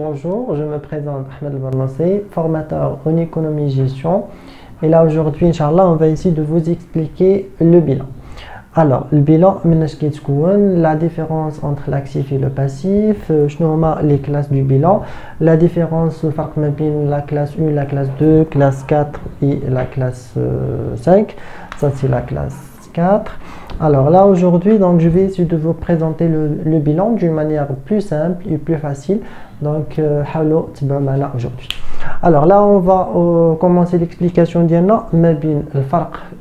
bonjour, je me présente Ahmed El-Barnassi, formateur en économie-gestion. Et là, aujourd'hui, Inch'Allah, on va essayer de vous expliquer le bilan. Alors, le bilan, la différence entre l'actif et le passif, les classes du bilan, la différence entre la classe 1, la classe 2, classe 4 et la classe 5. Ça, c'est la classe 4. Alors là, aujourd'hui, donc je vais essayer de vous présenter le bilan d'une manière plus simple et plus facile. Donc, aujourd'hui. Alors là, on va commencer l'explication d'Yanna,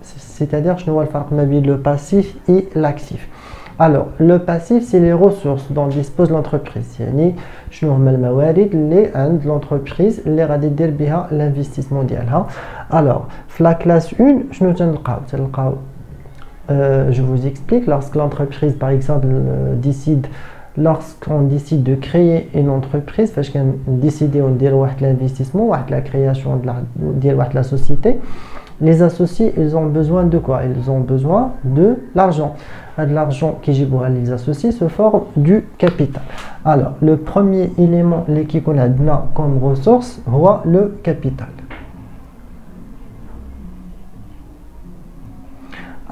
c'est-à-dire le passif et l'actif. Alors, le passif, c'est les ressources dont dispose l'entreprise. يعني شنو هما الموارد اللي عند l'entreprise اللي غادي دير بها l'investissement ديالها. Alors, في la classe 1, شنو تلقاو je vous explique, lorsque l'entreprise, par exemple, lorsqu'on décide de créer une entreprise, parce qu'on décide de dire l'investissement, la création de la société, les associés, ils ont besoin de quoi? Ils ont besoin de l'argent. De l'argent qui est les associés se forme du capital. Alors, le premier élément qu'on a comme ressource, c'est le capital.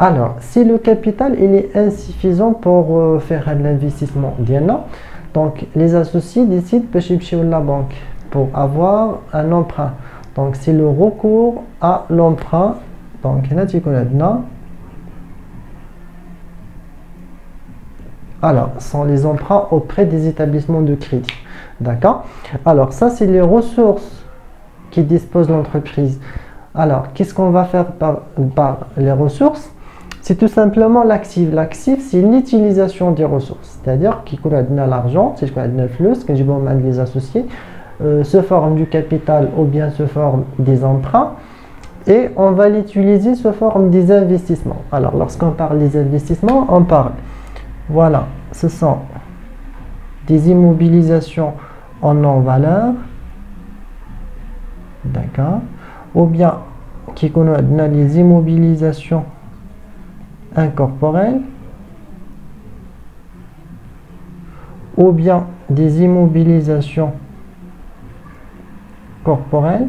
Alors, si le capital il est insuffisant pour faire l'investissement, donc les associés décident de chercher la banque pour avoir un emprunt. Donc, c'est le recours à l'emprunt. Donc, alors, sont les emprunts auprès des établissements de crédit. D'accord? Alors, ça, c'est les ressources qui disposent l'entreprise. Alors, qu'est-ce qu'on va faire par les ressources? C'est tout simplement l'actif. L'actif, c'est l'utilisation des ressources. C'est-à-dire qu'on a l'argent, c'est ce qu'on a le flux, que les associés, se forme du capital ou bien se forme des emprunts. Et on va l'utiliser sous forme des investissements. Alors, lorsqu'on parle des investissements, on parle, voilà, ce sont des immobilisations en non-valeur, d'accord, ou bien qui connaît les immobilisations incorporelles, ou bien des immobilisations corporelles,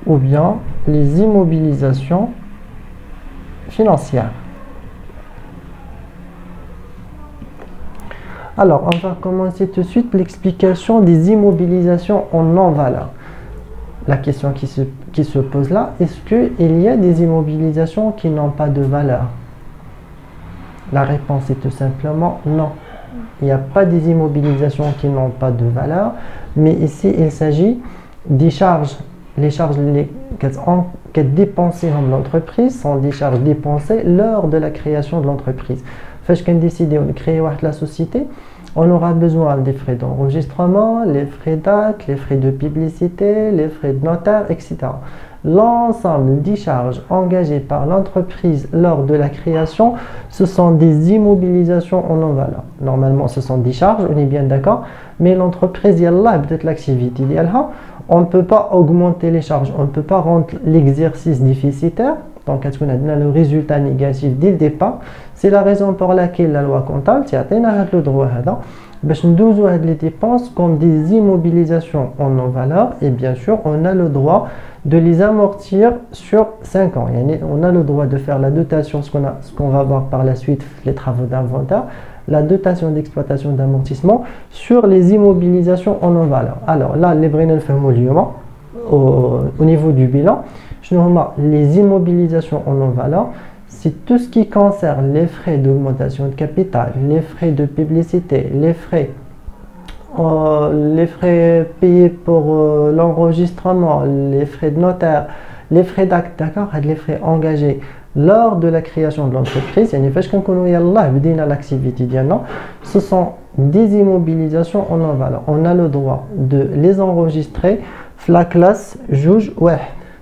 ou bien les immobilisations financières. Alors, on va commencer tout de suite l'explication des immobilisations en non-valeur. La question qui se pose là, est-ce qu'il y a des immobilisations qui n'ont pas de valeur? La réponse est tout simplement non. Il n'y a pas des immobilisations qui n'ont pas de valeur, mais ici il s'agit des charges. Les charges que dépensées dans l'entreprise sont des charges dépensées lors de la création de l'entreprise. Parce qu'on décide de créer la société, on aura besoin des frais d'enregistrement, les frais d'acte, les frais de publicité, les frais de notaire, etc. L'ensemble des charges engagées par l'entreprise lors de la création, ce sont des immobilisations en non-valeur. Normalement, ce sont des charges, on est bien d'accord, mais l'entreprise, peut-être l'activité, on ne peut pas augmenter les charges, on ne peut pas rendre l'exercice déficitaire. Donc, est-ce qu'on a le résultat négatif dès le départ? C'est la raison pour laquelle la loi comptable a le droit de les dépenses comme des immobilisations en non-valeur, et bien sûr, on a le droit de les amortir sur 5 ans. On a le droit de faire la dotation, ce qu'on va voir par la suite, les travaux d'inventaire, la dotation d'exploitation d'amortissement sur les immobilisations en non-valeur. Alors là, les au niveau du bilan, les immobilisations en non-valeur, c'est tout ce qui concerne les frais d'augmentation de capital, les frais de publicité, les frais payés pour l'enregistrement, les frais de notaire, les frais d'acte, d'accord, les frais engagés lors de la création de l'entreprise. Ce sont des immobilisations en non-valeur. On a le droit de les enregistrer la classe juge ouais.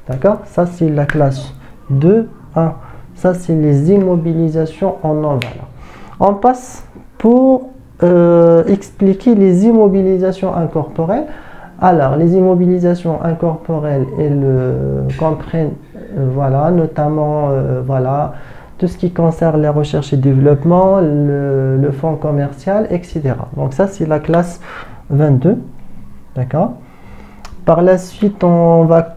D'accord? Ça, c'est la classe 2, 1. Ça, c'est les immobilisations en non-valeur. On passe pour expliquer les immobilisations incorporelles. Alors, les immobilisations incorporelles, elles comprennent, voilà, notamment, voilà, tout ce qui concerne la recherche et développement, le fonds commercial, etc. Donc ça, c'est la classe 22. D'accord. Par la suite, on va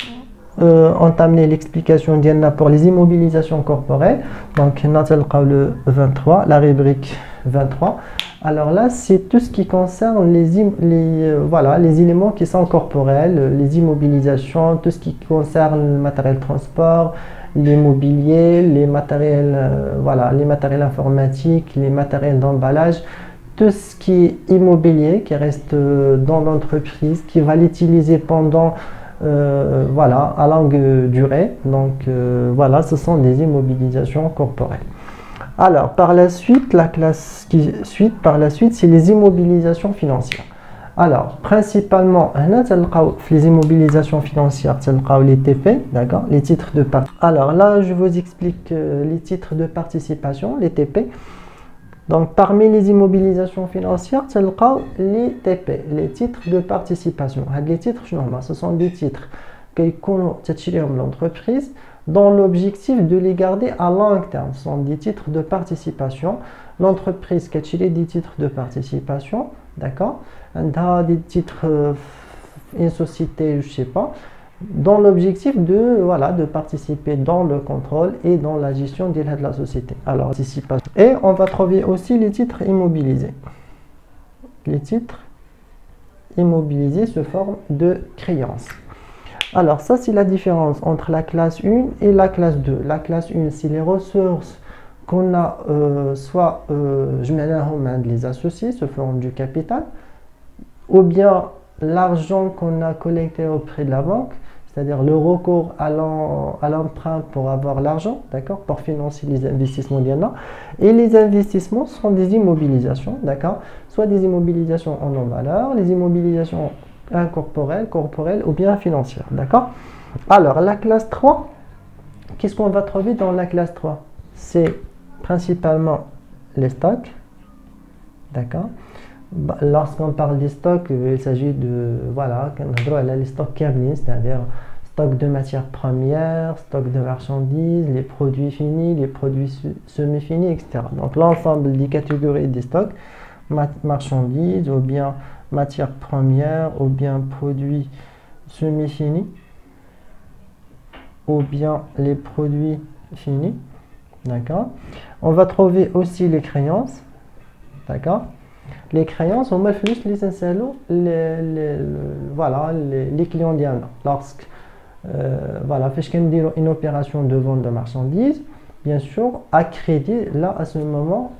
entamer l'explication pour les immobilisations corporelles. Donc, on a le 23, la rubrique 23. Alors là, c'est tout ce qui concerne les éléments qui sont corporels, les immobilisations, tout ce qui concerne le matériel de transport, l'immobilier, les matériels, les matériels informatiques, les matériels d'emballage, tout ce qui est immobilier qui reste dans l'entreprise, qui va l'utiliser pendant à longue durée. Donc ce sont des immobilisations corporelles. Alors par la suite, la classe qui suit par la suite, c'est les immobilisations financières. Alors principalement les immobilisations financières, les TP, d'accord, les titres de participation. Alors là, je vous explique les titres de participation, les TP. Donc parmi les immobilisations financières, les TP, les titres de participation. Les titres, ce sont des titres que l'entreprise dans l'objectif de les garder à long terme. Ce sont des titres de participation. L'entreprise qui a des titres de participation, d'accord, des titres, une société, je sais pas, dans l'objectif de participer dans le contrôle et dans la gestion de la société. Alors, participation. Et on va trouver aussi les titres immobilisés. Les titres immobilisés sous forme de créances. Alors, ça, c'est la différence entre la classe 1 et la classe 2. La classe 1, c'est les ressources qu'on a, je mets les associés sous forme du capital, ou bien l'argent qu'on a collecté auprès de la banque, c'est-à-dire le recours à l'emprunt pour avoir l'argent, d'accord, pour financer les investissements d'IANA. Et les investissements sont des immobilisations, d'accord, soit des immobilisations en non-valeur, les immobilisations incorporelles, corporelles ou bien financières, d'accord. Alors, la classe 3, qu'est-ce qu'on va trouver dans la classe 3? C'est principalement les stocks, d'accord. Lorsqu'on parle des stocks, il s'agit de, les stocks câblés, c'est-à-dire stock de matières premières, stock de marchandises, les produits finis, les produits semi-finis, etc. Donc l'ensemble des catégories des stocks, marchandises, ou bien matières premières, ou bien produits semi-finis, ou bien les produits finis, d'accord. On va trouver aussi les créances, d'accord. Les créances, on va plus les installer les clients d'IANA. Lorsque une opération de vente de marchandises, bien sûr, à crédit, là, à ce moment,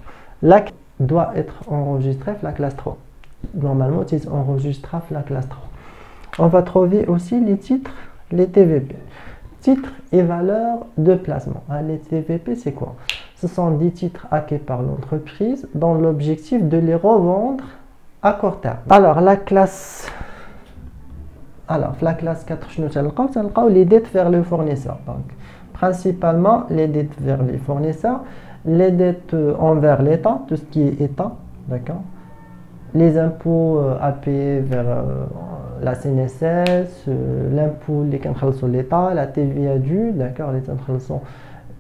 la doit être enregistrée la classe 3. Normalement, c'est enregistré la classe 3. On va trouver aussi les titres, les TVP. Titres et valeurs de placement. Les TVP, c'est quoi? Ce sont des titres acquis par l'entreprise dans l'objectif de les revendre à court terme. Alors, la classe 4, les dettes vers le fournisseur. Donc, principalement, les dettes vers les fournisseurs, les dettes envers l'État, tout ce qui est État, d'accord. Les impôts à payer vers la CNSS, l'impôt sur l'État, la TVA due, d'accord, les sont.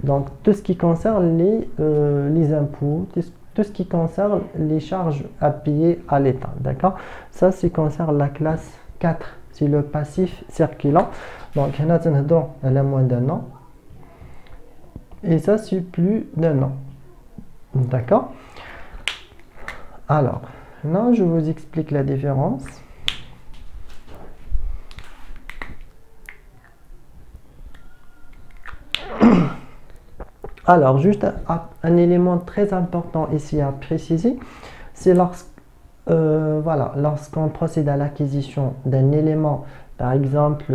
Donc tout ce qui concerne les impôts, tout ce qui concerne les charges à payer à l'État, d'accord. Ça, c'est concerne la classe 4, c'est le passif circulant. Donc il y en a moins d'un an, et ça c'est plus d'un an, d'accord. Alors maintenant, je vous explique la différence. Alors, juste un élément très important ici à préciser, c'est lorsqu'on procède à l'acquisition d'un élément, par exemple,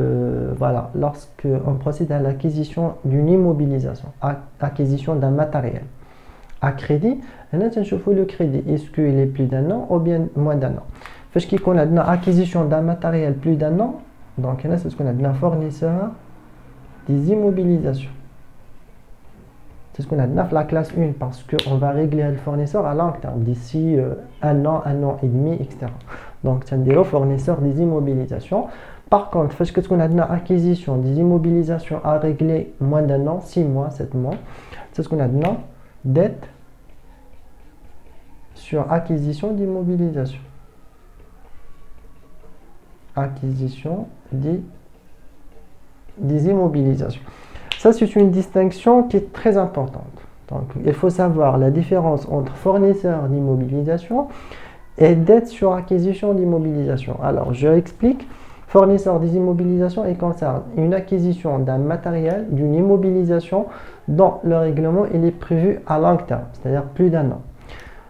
lorsqu'on procède à l'acquisition d'une immobilisation, acquisition d'un matériel à crédit, on va voir le crédit, est-ce qu'il est plus d'un an ou bien moins d'un an. Parce qu'on a une acquisition d'un matériel plus d'un an, donc c'est ce qu'on a un fournisseur des immobilisations. C'est ce qu'on a dans la classe 1 parce qu'on va régler le fournisseur à long terme, d'ici un an et demi, etc. Donc, c'est un fournisseur des immobilisations. Par contre, parce qu'on a une acquisition des immobilisations à régler moins d'un an, 6 mois, 7 mois, C'est ce qu'on a dit, non? Dette sur acquisition d'immobilisation. Acquisition des immobilisations. Ça, c'est une distinction qui est très importante. Donc, il faut savoir la différence entre fournisseur d'immobilisation et dette sur acquisition d'immobilisation. Alors, je explique. Fournisseur des immobilisations, il concerne une acquisition d'un matériel, d'une immobilisation dont le règlement il est prévu à long terme, c'est-à-dire plus d'1 an.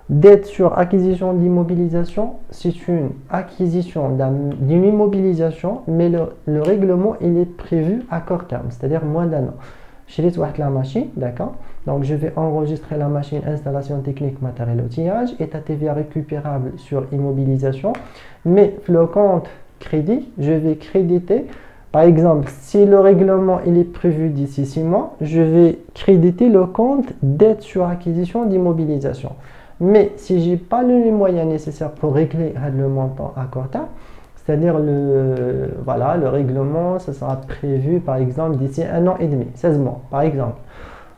Dette sur acquisition d'immobilisation, c'est une acquisition d'une immobilisation, mais le règlement il est prévu à court terme, c'est-à-dire moins d'1 an. Je vais la machine, d'accord? Donc je vais enregistrer la machine, installation technique, matériel, outillage, état TVA récupérable sur immobilisation, mais le compte crédit, je vais créditer. Par exemple, si le règlement il est prévu d'ici 6 mois, je vais créditer le compte dette sur acquisition d'immobilisation. Mais si je n'ai pas les moyens nécessaires pour régler le montant à court terme, c'est-à-dire le règlement, ça sera prévu par exemple d'ici 1 an et demi, 16 mois par exemple,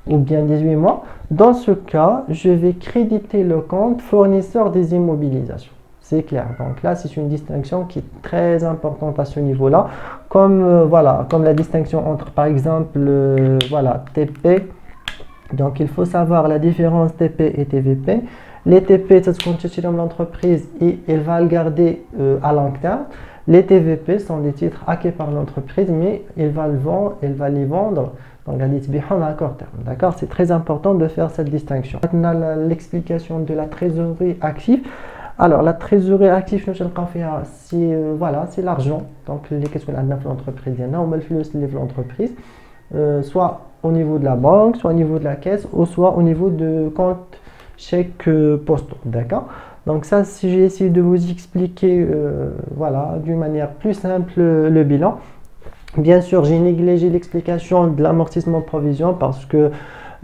ou bien 18 mois. Dans ce cas, je vais créditer le compte fournisseur des immobilisations. C'est clair. Donc là, c'est une distinction qui est très importante à ce niveau-là. Comme, comme la distinction entre, par exemple, TP. Donc, il faut savoir la différence TP et TVP. Les TP, c'est ce qu'on cherche dans l'entreprise et elle va le garder à long terme. Les TVP sont des titres acquis par l'entreprise, mais elle va les vendre donc à court terme. D'accord? C'est très important de faire cette distinction. Maintenant, l'explication de la trésorerie active. Alors, la trésorerie active, c'est l'argent. Donc, qu'est-ce qu'on a dans l'entreprise? Il y en a, on met le l'entreprise, soit au niveau de la banque, soit au niveau de la caisse, ou soit au niveau de compte chèque postaux. D'accord? Donc, ça, si j'ai essayé de vous expliquer, d'une manière plus simple le bilan. Bien sûr, j'ai négligé l'explication de l'amortissement de provision parce que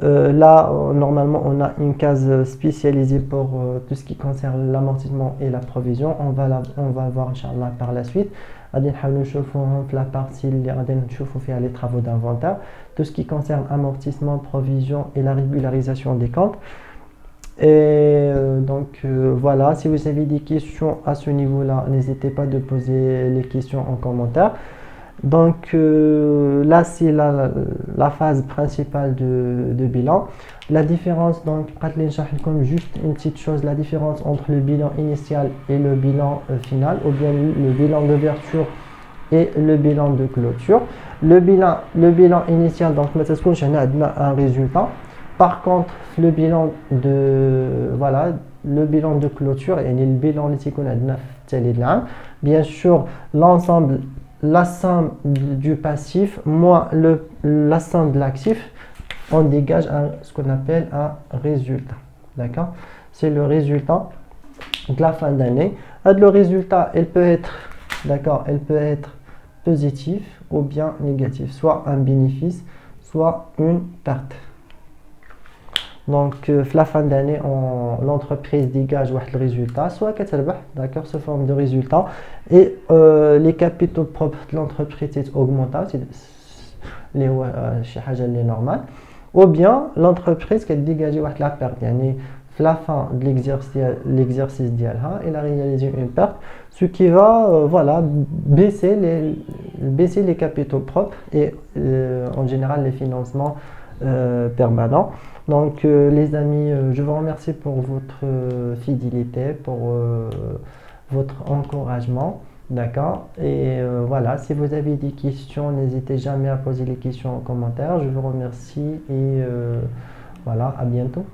là, normalement, on a une case spécialisée pour tout ce qui concerne l'amortissement et la provision. On va voir, Inch'Allah, par la suite. La partie les travaux d'inventaire. Tout ce qui concerne amortissement, provision et la régularisation des comptes. Et voilà, si vous avez des questions à ce niveau-là, n'hésitez pas de poser les questions en commentaire. Donc là, c'est la phase principale de bilan. La différence, donc, comme juste une petite chose, la différence entre le bilan initial et le bilan final, ou bien le bilan d'ouverture et le bilan de clôture. Le bilan initial, donc, un résultat. Par contre, le bilan de clôture et le bilan bien sûr, la somme du passif moins la somme de l'actif, on dégage ce qu'on appelle un résultat. D'accord? C'est le résultat de la fin d'année. Le résultat, elle peut être positif ou bien négatif, soit un bénéfice, soit une perte. Donc, la fin d'année, l'entreprise dégage le résultat, soit d'accord, sous forme de résultat, et les capitaux propres de l'entreprise augmentent, c'est normal, ou bien l'entreprise qui dégage la perte. La fin de l'exercice elle a réalisé une perte, ce qui va baisser les capitaux propres et en général les financements permanents. Donc les amis, je vous remercie pour votre fidélité, pour votre encouragement, d'accord? Et voilà, si vous avez des questions, n'hésitez jamais à poser les questions en commentaire. Je vous remercie et voilà, à bientôt.